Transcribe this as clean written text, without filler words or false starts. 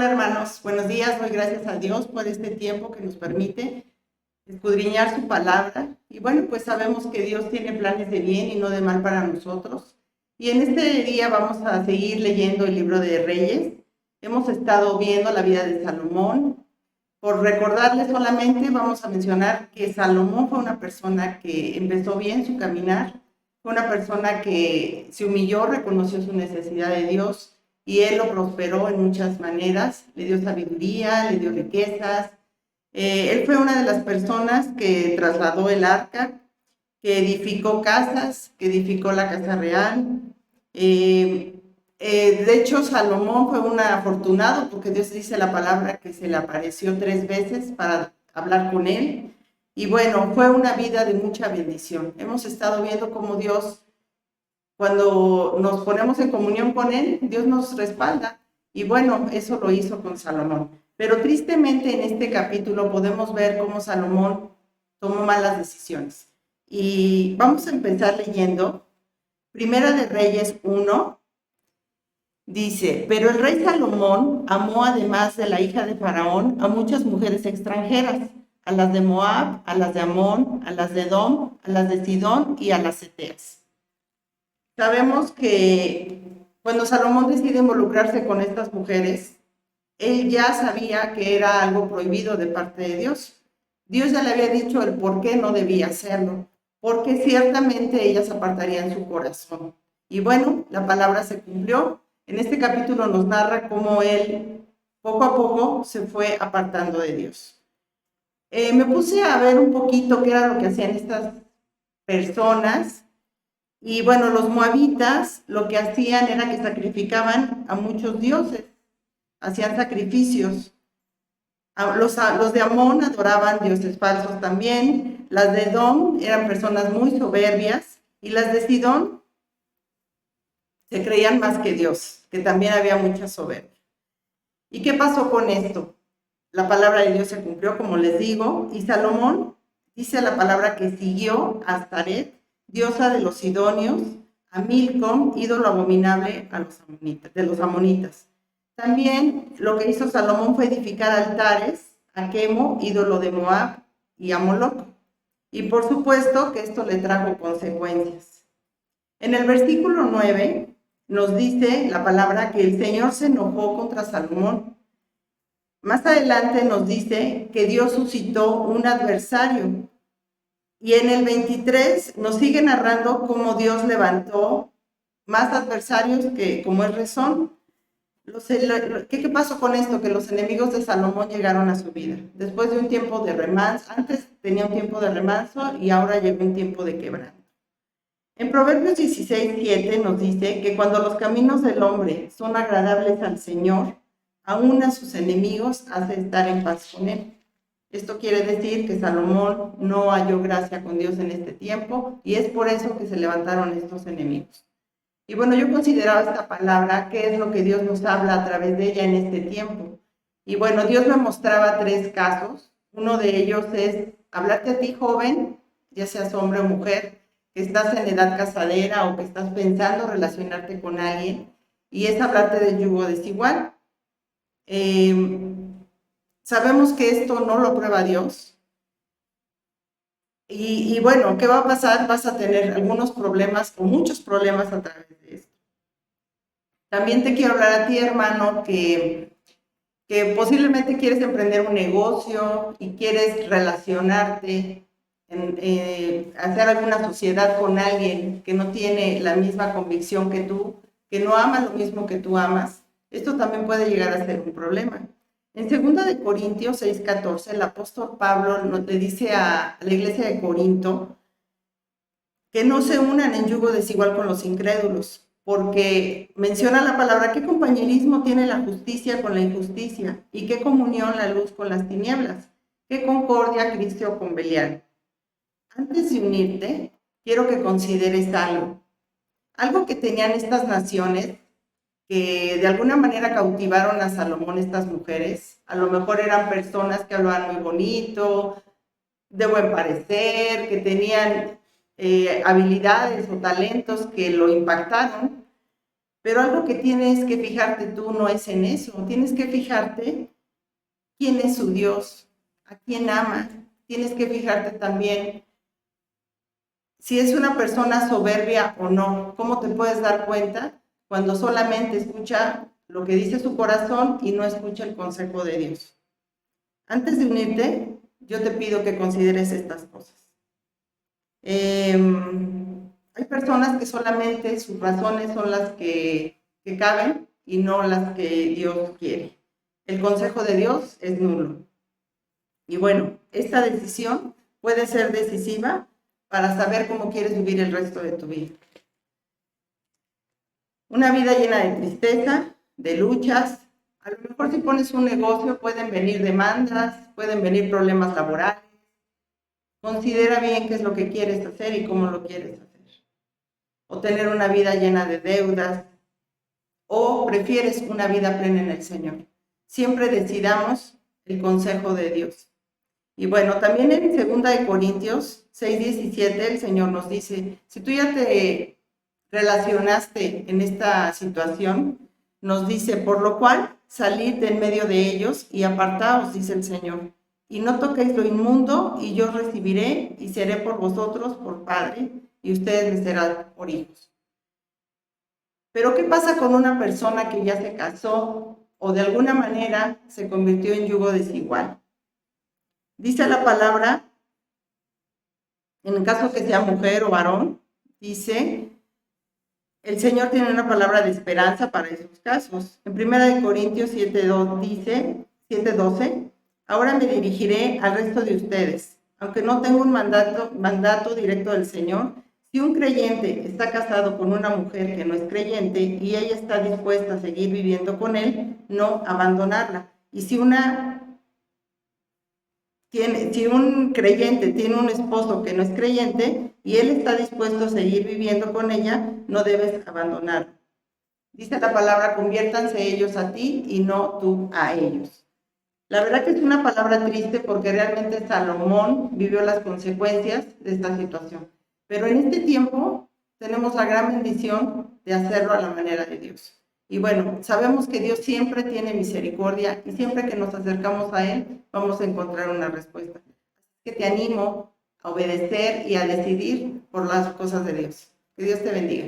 Hola hermanos, buenos días. Doy gracias a Dios por este tiempo que nos permite escudriñar su palabra. Y bueno, pues sabemos que Dios tiene planes de bien y no de mal para nosotros. Y en este día vamos a seguir leyendo el libro de Reyes. Hemos estado viendo la vida de Salomón. Por recordarles solamente, vamos a mencionar que Salomón fue una persona que empezó bien su caminar, fue una persona que se humilló, reconoció su necesidad de Dios y él lo prosperó en muchas maneras, le dio sabiduría, le dio riquezas. Él fue una de las personas que trasladó el arca, que edificó casas, que edificó la casa real. De hecho, Salomón fue un afortunado porque Dios dice la palabra que se le apareció 3 veces para hablar con él. Y bueno, fue una vida de mucha bendición. Hemos estado viendo cómo Dios, cuando nos ponemos en comunión con Él, Dios nos respalda. Y bueno, eso lo hizo con Salomón. Pero tristemente en este capítulo podemos ver cómo Salomón tomó malas decisiones. Y vamos a empezar leyendo Primera de Reyes 1. Dice, pero el rey Salomón amó además de la hija de Faraón a muchas mujeres extranjeras, a las de Moab, a las de Amón, a las de Edom, a las de Sidón y a las heteas. Sabemos que cuando Salomón decide involucrarse con estas mujeres, él ya sabía que era algo prohibido de parte de Dios. Dios ya le había dicho el por qué no debía hacerlo, porque ciertamente ellas apartarían su corazón. Y bueno, la palabra se cumplió. En este capítulo nos narra cómo él poco a poco se fue apartando de Dios. Me puse a ver un poquito qué era lo que hacían estas personas. Y bueno, los moabitas lo que hacían era que sacrificaban a muchos dioses, hacían sacrificios. Los de Amón adoraban dioses falsos también. Las de Edom eran personas muy soberbias. Y las de Sidón se creían más que Dios, que también había mucha soberbia. ¿Y qué pasó con esto? La palabra de Dios se cumplió, como les digo, y Salomón dice la palabra que siguió a Astaret, diosa de los sidonios, a Milcom, ídolo abominable de los amonitas. También lo que hizo Salomón fue edificar altares a Quemo, ídolo de Moab, y a Moloc. Y por supuesto que esto le trajo consecuencias. En el versículo 9 nos dice la palabra que el Señor se enojó contra Salomón. Más adelante nos dice que Dios suscitó un adversario. Y en el 23 nos sigue narrando cómo Dios levantó más adversarios que como es Rezón. ¿Qué pasó con esto? Que los enemigos de Salomón llegaron a su vida. Después de un tiempo de remanso, antes tenía un tiempo de remanso y ahora llegó un tiempo de quebranto. En Proverbios 16:7 nos dice que cuando los caminos del hombre son agradables al Señor, aún a sus enemigos hace estar en paz con él. Esto quiere decir que Salomón no halló gracia con Dios en este tiempo y es por eso que se levantaron estos enemigos. Y bueno, yo consideraba esta palabra, qué es lo que Dios nos habla a través de ella en este tiempo. Y bueno, Dios me mostraba 3 casos. Uno de ellos es hablarte a ti, joven, ya seas hombre o mujer, que estás en edad casadera o que estás pensando relacionarte con alguien, y es hablarte del yugo desigual. Sabemos que esto no lo prueba Dios. Y bueno, ¿qué va a pasar? Vas a tener algunos problemas o muchos problemas a través de esto. También te quiero hablar a ti, hermano, que posiblemente quieres emprender un negocio y quieres relacionarte, hacer alguna sociedad con alguien que no tiene la misma convicción que tú, que no ama lo mismo que tú amas. Esto también puede llegar a ser un problema. En 2 Corintios 6:14, el apóstol Pablo le dice a la iglesia de Corinto que no se unan en yugo desigual con los incrédulos, porque menciona la palabra, ¿qué compañerismo tiene la justicia con la injusticia? ¿Y qué comunión la luz con las tinieblas? ¿Qué concordia Cristo con Belial? Antes de unirte, quiero que consideres algo que tenían estas naciones, que de alguna manera cautivaron a Salomón, estas mujeres. A lo mejor eran personas que hablaban muy bonito, de buen parecer, que tenían habilidades o talentos que lo impactaron, Pero algo que tienes que fijarte tú no es en eso, tienes que fijarte quién es su Dios, a quién ama, tienes que fijarte también si es una persona soberbia o no. ¿Cómo te puedes dar cuenta cuando solamente escucha lo que dice su corazón y no escucha el consejo de Dios? Antes de unirte, yo te pido que consideres estas cosas. Hay personas que solamente sus razones son las que caben y no las que Dios quiere. El consejo de Dios es nulo. Y bueno, esta decisión puede ser decisiva para saber cómo quieres vivir el resto de tu vida. Una vida llena de tristeza, de luchas. A lo mejor si pones un negocio pueden venir demandas, pueden venir problemas laborales. Considera bien qué es lo que quieres hacer y cómo lo quieres hacer. O tener una vida llena de deudas, o prefieres una vida plena en el Señor. Siempre decidamos el consejo de Dios. Y bueno, también en 2 Corintios 6:17 el Señor nos dice, si tú ya te relacionaste en esta situación, nos dice, por lo cual, salid de en medio de ellos y apartaos, dice el Señor, y no toquéis lo inmundo, y yo recibiré y seré por vosotros por Padre, y ustedes me serán por hijos. Pero ¿qué pasa con una persona que ya se casó o de alguna manera se convirtió en yugo desigual? Dice la palabra, en el caso que sea mujer o varón, dice, el Señor tiene una palabra de esperanza para esos casos. En 1 Corintios 7:2 dice, 7:12, ahora me dirigiré al resto de ustedes. Aunque no tengo un mandato directo del Señor, si un creyente está casado con una mujer que no es creyente y ella está dispuesta a seguir viviendo con él, no abandonarla. Y si un creyente tiene un esposo que no es creyente y él está dispuesto a seguir viviendo con ella, no debes abandonarlo. Dice la palabra, conviértanse ellos a ti y no tú a ellos. La verdad que es una palabra triste porque realmente Salomón vivió las consecuencias de esta situación. Pero en este tiempo tenemos la gran bendición de hacerlo a la manera de Dios. Y bueno, sabemos que Dios siempre tiene misericordia y siempre que nos acercamos a Él vamos a encontrar una respuesta. Así que te animo a obedecer y a decidir por las cosas de Dios. Que Dios te bendiga.